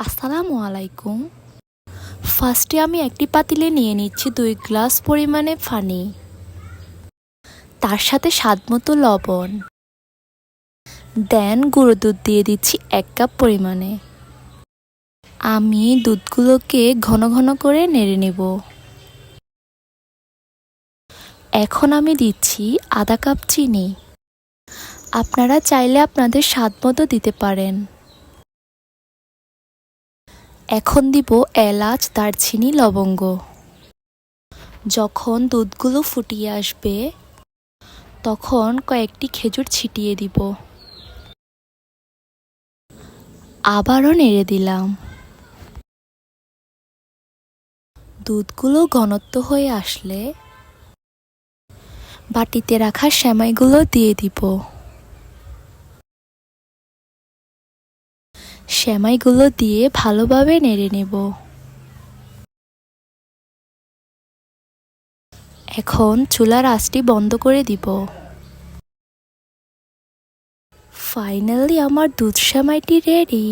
আসসালামু আলাইকুম। ফার্স্টে আমি একটি পাতিলে নিয়ে নিচ্ছি 2 গ্লাস পরিমাণে পানি, তার সাথে স্বাদমতো লবণ, দেন গুঁড়ো দুধ দিয়ে দিচ্ছি 1 কাপ পরিমাণে। আমি দুধগুলোকে ঘন ঘন করে নেড়ে নেব। এখন আমি দিচ্ছি আধা কাপ চিনি। আপনারা চাইলে আপনাদের স্বাদমতো দিতে পারেন। এখন দিব এলাচ, দারচিনি, লবঙ্গ। যখন দুধগুলো ফুটিয়ে আসবে তখন কয়েকটি খেজুর ছিটিয়ে দিব। আবারও নেড়ে দিলাম। দুধগুলো ঘনত্ব হয়ে আসলে বাটিতে রাখা সেমাইগুলো দিয়ে দিব। সেমাইগুলো দিয়ে ভালোভাবে নেড়ে নেব। এখন চুলার আঁচটি বন্ধ করে দিব। ফাইনালি আমার দুধ সেমাইটি রেডি।